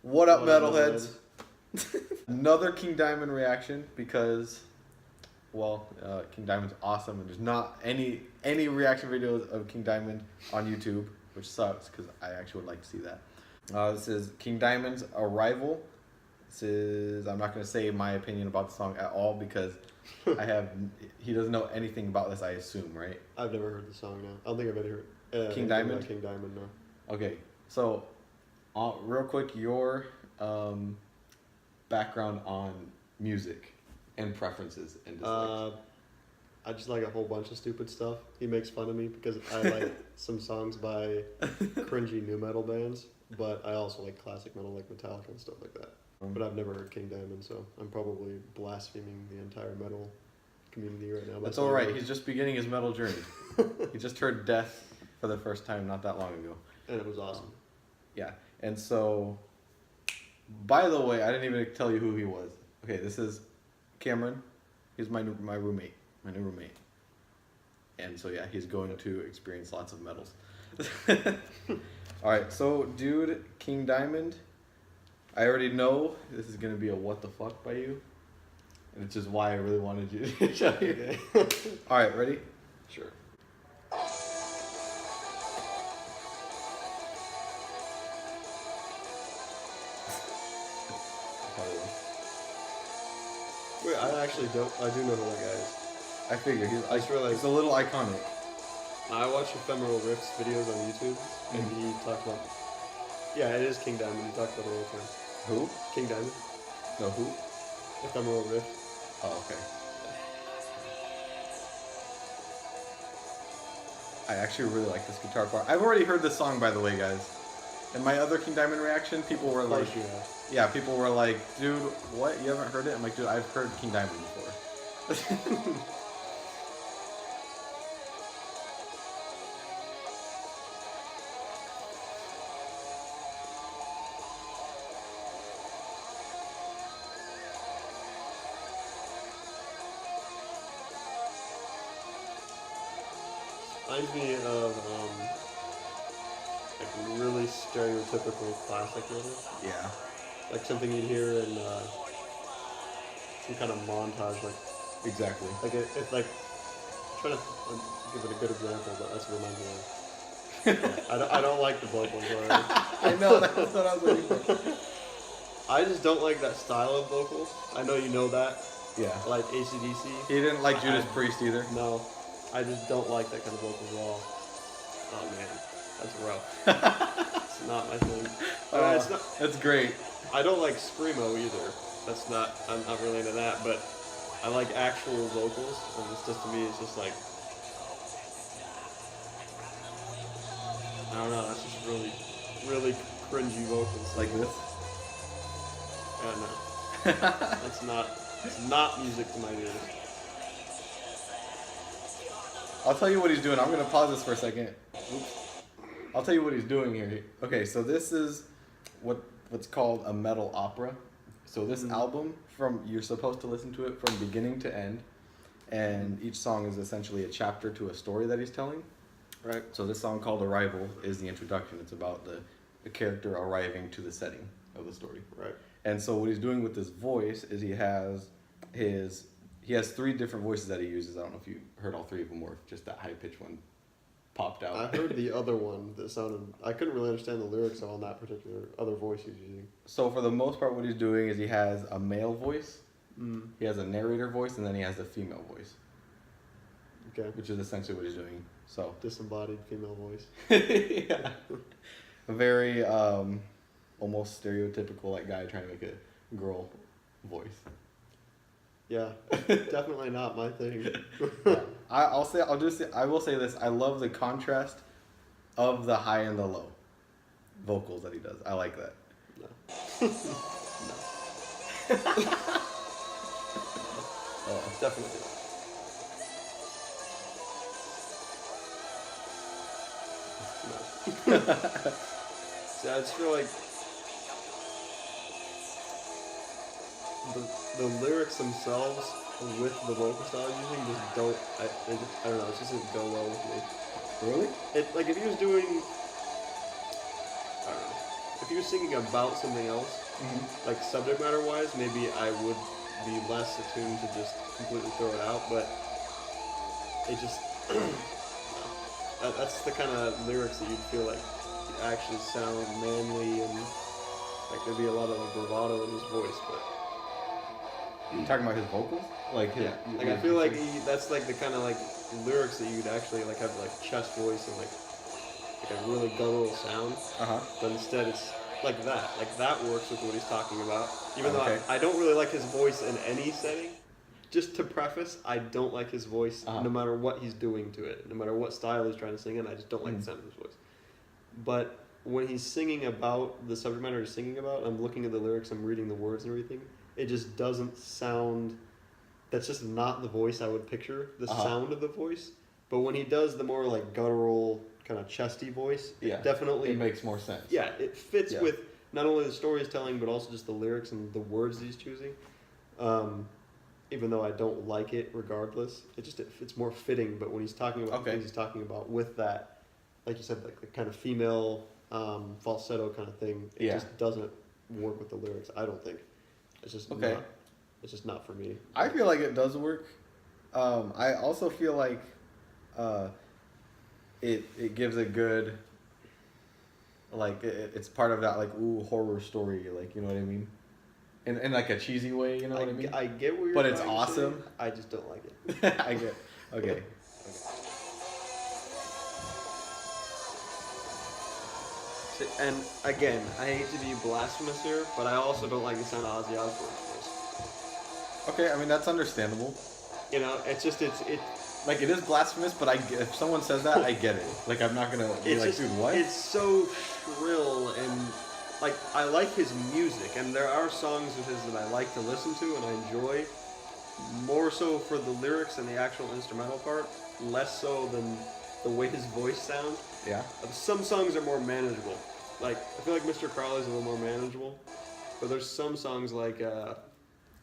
What up, metalheads? Another King Diamond reaction because, well, King Diamond's awesome, and there's not any reaction videos of King Diamond on YouTube, which sucks because I actually would like to see that. This is King Diamond's Arrival. I'm not going to say my opinion about the song at all because he doesn't know anything about this, I assume, right? I've never heard the song, no. I don't think I've ever heard King Diamond? King Diamond, no. Okay, so real quick, your background on music and preferences and dislikes. I just like a whole bunch of stupid stuff. He makes fun of me because I like some songs by cringy nu metal bands, but I also like classic metal like Metallica and stuff like that. But I've never heard King Diamond, so I'm probably blaspheming the entire metal community right now. That's alright, he's just beginning his metal journey. He just heard Death for the first time not that long ago. And it was awesome. Yeah, and so, by the way, I didn't even tell you who he was. Okay, this is Cameron. He's my roommate, my new roommate. And so yeah, he's going to experience lots of metals. Alright, so dude, King Diamond, I already know this is going to be a what the fuck by you. And it's just why I really wanted you to show you. Alright, ready? Sure. Wait, I do know who that guy is. I figure he's a little iconic. I watch Ephemeral Rift's videos on YouTube, and he talks about. Yeah, it is King Diamond. He talks about it all the time. Who? King Diamond. No, who? Ephemeral Rift. Oh, okay. I actually really like this guitar part. I've already heard this song, by the way, guys. In my other King Diamond reaction, people were like, yeah, people were like, dude, what? You haven't heard it? I'm like, dude, I've heard King Diamond before. Reminds me of like really stereotypical classic metal. Yeah. Like something you'd hear in some kind of montage, like exactly. Like it's like I'm trying to give it a good example, but that's what it reminds me of. I don't like the vocals. I know that's what I was looking for. I just don't like that style of vocals. I know you know that. Yeah. Like AC/DC. He didn't like Judas Priest either. No. I just don't like that kind of vocals at all. Oh man, that's rough. It's not my thing. It's not. That's great. I don't like screamo either. That's not. I'm not really into that. But I like actual vocals, and it's just to me, it's just like I don't know. That's just really, really cringy vocals. Like this. Yeah, no. That's not. It's not music to my ears. I'll tell you what he's doing. I'm going to pause this for a second. Oops. I'll tell you what he's doing here. Okay, so this is what's called a metal opera. So this album, you're supposed to listen to it from beginning to end, and each song is essentially a chapter to a story that he's telling. Right. So this song called Arrival is the introduction. It's about the character arriving to the setting of the story. Right. And so what he's doing with this voice is he has 3 different voices that he uses. I don't know if you heard all 3 of them or if just that high-pitched one popped out. I heard the other one that sounded... I couldn't really understand the lyrics on that particular other voice he's using. So for the most part, what he's doing is he has a male voice, he has a narrator voice, and then he has a female voice. Okay. Which is essentially what he's doing. So disembodied female voice. Yeah. A very almost stereotypical like guy trying to make a girl voice. Yeah, definitely not my thing. Yeah. I will say this. I love the contrast of the high and the low vocals that he does. I like that. No. Oh, definitely not. No. See, I just feel like the lyrics themselves with the vocal style using just don't. I don't know. It just doesn't go well with me. Really? Like if he was doing, I don't know. If he was singing about something else, like subject matter wise, maybe I would be less attuned to just completely throw it out. But it just that's the kind of lyrics that you'd feel like actually sound manly and like there'd be a lot of like bravado in his voice. But You talking about his vocals? Like his, yeah, like I feel like that's like the kind of like lyrics that you'd actually like have like chest voice and like a really guttural sound. But instead it's like that. Like that works with what he's talking about. Even though I don't really like his voice in any setting. Just to preface, I don't like his voice no matter what he's doing to it. No matter what style he's trying to sing in, I just don't like the sound of his voice. But when he's singing about the subject matter he's singing about, I'm looking at the lyrics, I'm reading the words and everything. It just doesn't sound... That's just not the voice I would picture, the sound of the voice. But when he does the more like guttural, kind of chesty voice, it definitely... It makes more sense. Yeah, it fits with not only the story he's telling, but also just the lyrics and the words that he's choosing. Even though I don't like it regardless, it's more fitting. But when he's talking about things he's talking about with that, like you said, like the kind of female falsetto kind of thing, it just doesn't work with the lyrics, I don't think. It's just not. It's just not for me. I feel like it does work. I also feel like it gives a good, like it's part of that like horror story, like, you know what I mean, in like a cheesy way, you know what I mean. I get where you're. But it's awesome. I just don't like it. I get. Okay. And again, I hate to be blasphemous here, but I also don't like the sound of Ozzy Osbourne's voice. Okay, I mean that's understandable. You know, it's like it is blasphemous, but if someone says that, I get it. Like I'm not gonna be like, dude, what? It's so shrill and like I like his music, and there are songs of his that I like to listen to and I enjoy. More so for the lyrics and the actual instrumental part, less so than the way his voice sounds. Yeah. Some songs are more manageable. Like I feel like Mr. Crowley's a little more manageable, but there's some songs like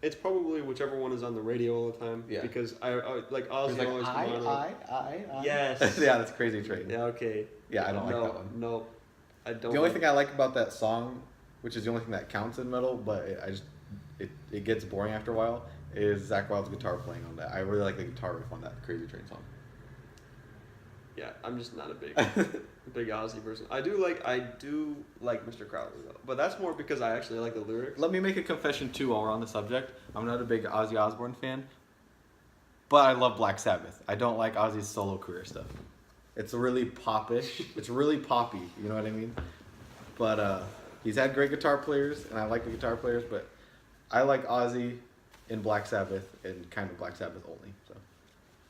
it's probably whichever one is on the radio all the time. Yeah. Because I like Ozzy like, always come on. Yes. Yeah, that's Crazy Train. Yeah. Okay. Yeah, I don't like that one. No, I don't. The only thing I like about that song, which is the only thing that counts in metal, but it gets boring after a while, is Zakk Wylde's guitar playing on that. I really like the guitar riff on that Crazy Train song. Yeah, I'm just not a big Ozzy person. I do like Mr. Crowley though, but that's more because I actually like the lyrics. Let me make a confession too while we're on the subject. I'm not a big Ozzy Osbourne fan, but I love Black Sabbath. I don't like Ozzy's solo career stuff. It's really popish. It's really poppy. You know what I mean? But he's had great guitar players, and I like the guitar players, but I like Ozzy in Black Sabbath and kind of Black Sabbath only. So,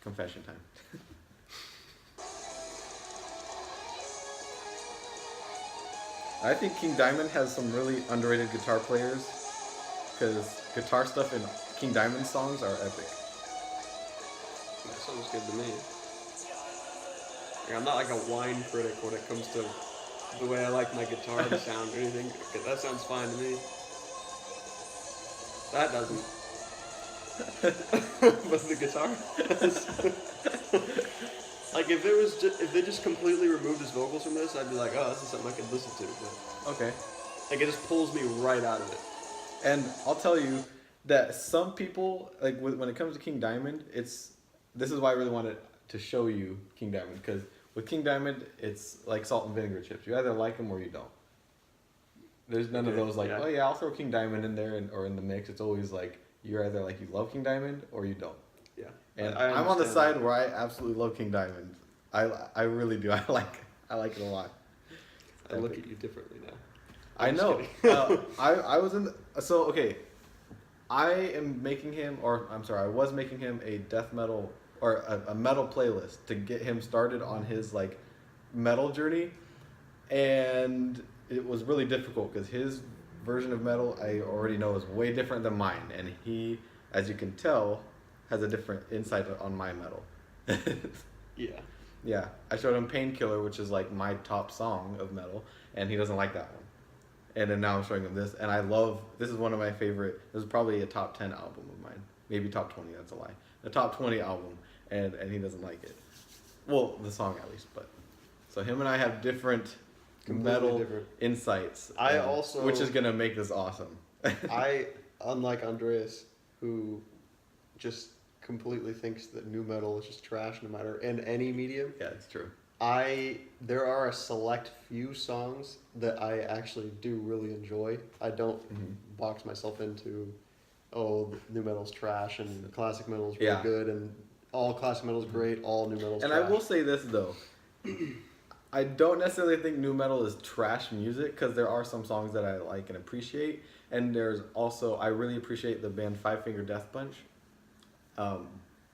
confession time. I think King Diamond has some really underrated guitar players, because guitar stuff in King Diamond songs are epic. That sounds good to me. Like, I'm not like a wine critic when it comes to the way I like my guitar to sound or anything. That sounds fine to me. That doesn't. But the guitar does. Like if they just completely removed his vocals from this, I'd be like, oh, this is something I could listen to. But okay. Like it just pulls me right out of it. And I'll tell you that some people, like when it comes to King Diamond, this is why I really wanted to show you King Diamond, because with King Diamond, it's like salt and vinegar chips. You either like them or you don't. There's none of those like, oh yeah, I'll throw King Diamond in there or in the mix. It's always like you're either like you love King Diamond or you don't. Yeah. And I'm on the side where I absolutely love King Diamond. I really do. I like it a lot. I look at you differently now. I know. I was in okay. I was making him a death metal or a metal playlist to get him started on his like metal journey, and it was really difficult because his version of metal I already know is way different than mine, and he, as you can tell, has a different insight on my metal. Yeah. Yeah. I showed him Painkiller, which is like my top song of metal, and he doesn't like that one. And then now I'm showing him this, and this is one of my favorite, this is probably a top 10 album of mine. Maybe top 20, that's a lie. A top 20 album, and he doesn't like it. Well, the song at least, but. So him and I have different metal different. insights. I also, which is gonna make this awesome. I, unlike Andreas, who just completely thinks that new metal is just trash no matter in any medium. Yeah, it's true. There are a select few songs that I actually do really enjoy. I don't box myself into, oh, new metal's trash and classic metal's really good and all classic metal's great, all new metal's trash. And I will say this though, I don't necessarily think new metal is trash music because there are some songs that I like and appreciate, and there's also I really appreciate the band Five Finger Death Punch.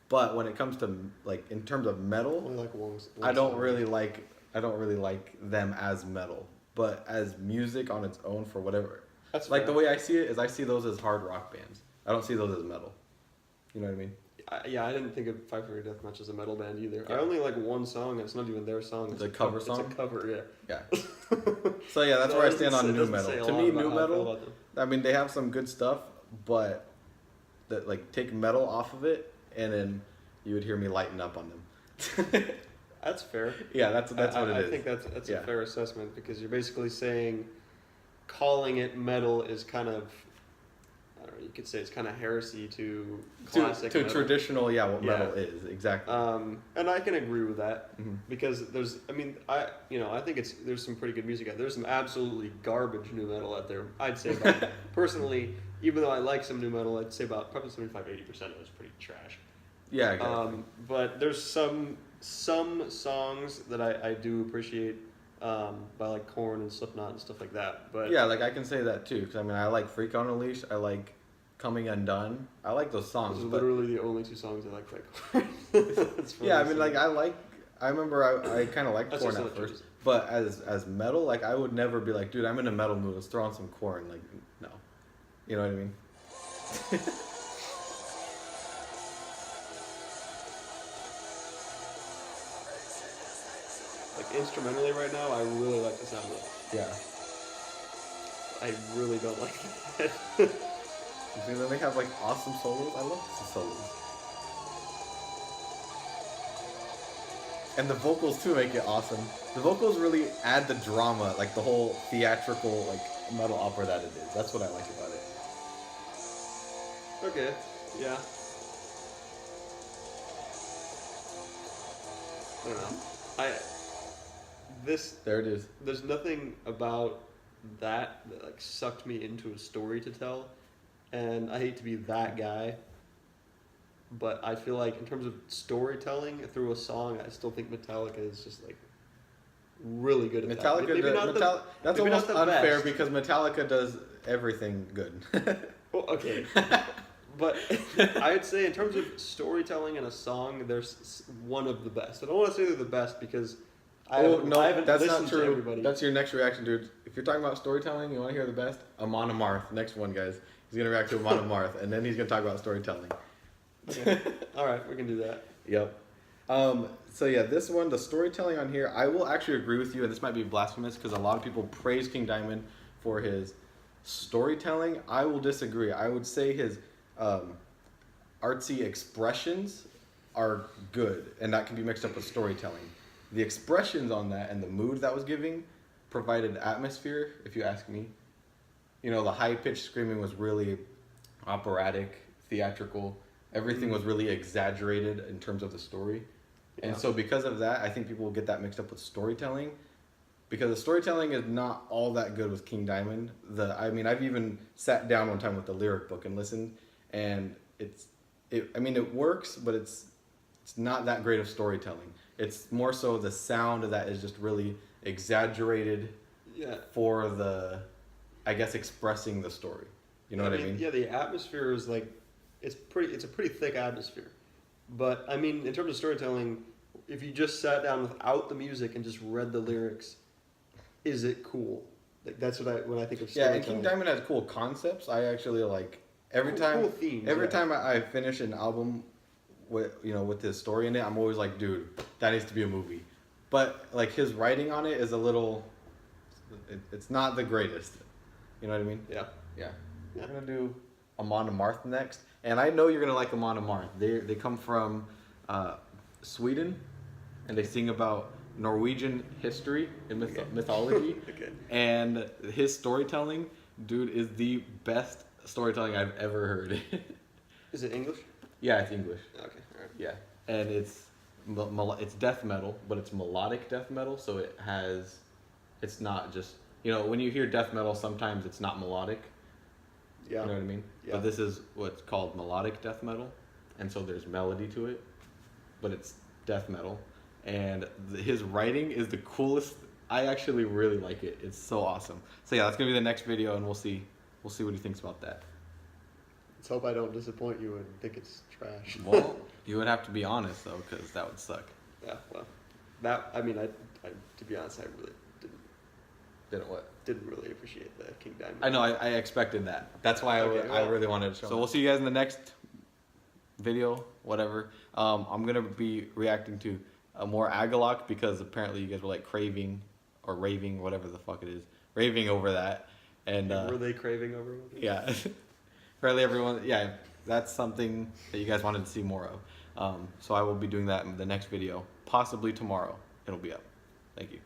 But when it comes to like in terms of metal, only like one I don't really like them as metal, but as music on its own for whatever. That's like fair. the way I see it is I see those as hard rock bands. I don't see those as metal. You know what I mean? I didn't think of Five Finger Death Punch as a metal band either. Yeah. I only like one song, and it's not even their song. It's a cover song? It's a cover, yeah. Yeah. So yeah, that's So where I it stand doesn't on say- new doesn't metal. say a To lot me, about new how I feel metal. about them. I mean, they have some good stuff, but that like take metal off of it, and then you would hear me lighten up on them. That's fair. Yeah, that's what it is. I think that's a fair assessment because you're basically saying calling it metal is kind of, I don't know, you could say it's kind of heresy to classic to metal. traditional, what Yeah. metal is exactly. And I can agree with that Mhm. because I think there's some pretty good music out there. There's some absolutely garbage new metal out there. I'd say about, personally, even though I like some new metal, I'd say about probably 75-80% of it is pretty trash. Yeah, exactly. But there's some songs that I do appreciate by like Korn and Slipknot and stuff like that. But yeah, like I can say that too because I mean I like Freak on a Leash, I like Coming Undone, I like those songs. those are but literally the only two songs I like by Korn. yeah, I mean like I remember I kind of liked That's Korn just at another first, but as metal, like I would never be like, dude, I'm in a metal mood, let's throw on some Korn. Like no, you know what I mean? Like instrumentally right now, I really like the sound of it. Yeah. I really don't like that. You see that they have like awesome solos? I love the solos. And the vocals too make it awesome. The vocals really add the drama, like the whole theatrical like metal opera that it is. That's what I like about it. Okay, yeah. I don't know. There it is. There's nothing about that like sucked me into a story to tell, and I hate to be that guy, but I feel like in terms of storytelling through a song, I still think Metallica is just like really good at Metallica, that. that's maybe almost not the unfair best. because Metallica does everything good. Well, okay. But I'd say in terms of storytelling in a song, there's one of the best. I don't want to say they're the best because I haven't that's listened not to true. everybody. That's your next reaction, dude. If you're talking about storytelling, you want to hear the best? Amon Amarth, next one, guys. He's gonna react to Amon Amarth, and then he's gonna talk about storytelling. Okay. All right, we can do that. Yep. So yeah, this one, the storytelling on here, I will actually agree with you, and this might be blasphemous because a lot of people praise King Diamond for his storytelling. I will disagree. I would say his artsy expressions are good, and that can be mixed up with storytelling. The expressions on that and the mood that was giving provided atmosphere, if you ask me. You know, the high-pitched screaming was really operatic, theatrical. Everything was really exaggerated in terms of the story. Yeah. And so because of that, I think people will get that mixed up with storytelling. Because the storytelling is not all that good with King Diamond. I've even sat down one time with the lyric book and listened, and it works, but it's not that great of storytelling. It's more so the sound that is just really exaggerated for the, I guess, expressing the story. You know what I mean? Yeah, the atmosphere is like, it's a pretty thick atmosphere. But I mean, in terms of storytelling, if you just sat down without the music and just read the lyrics, is it cool? Like that's when I think of storytelling. Yeah, and King Diamond has cool concepts. I actually like every Cool themes, Every time I finish an album with his story in it, I'm always like, dude, that needs to be a movie. But like his writing on it is a little, it's not the greatest. You know what I mean? Yeah. Yeah. We're gonna do Amon Amarth next, and I know you're gonna like Amon Amarth. They come from Sweden, and they sing about Norwegian history and mythology. Okay. And his storytelling, dude, is the best storytelling I've ever heard. Is it English? Yeah, it's English. Okay, alright. Yeah, and it's death metal, but it's melodic death metal, so it's not just, you know, when you hear death metal, sometimes it's not melodic. Yeah. You know what I mean? Yeah. But this is what's called melodic death metal, and so there's melody to it, but it's death metal, and his writing is the coolest. I actually really like it. It's so awesome. So yeah, that's gonna be the next video, and we'll see what he thinks about that. Let's hope I don't disappoint you and think it's trash. Well, you would have to be honest though, because that would suck. Yeah, well, that, I mean, I to be honest, I really didn't really appreciate the King Diamond. I know, I expected that. That's why I really wanted to show. So we'll see you guys in the next video, whatever. I'm gonna be reacting to more Agalok because apparently you guys were like craving or raving, whatever the fuck it is, raving over that. And were they craving over it? yeah. Apparently everyone, yeah, that's something that you guys wanted to see more of. So I will be doing that in the next video, possibly tomorrow. It'll be up. Thank you.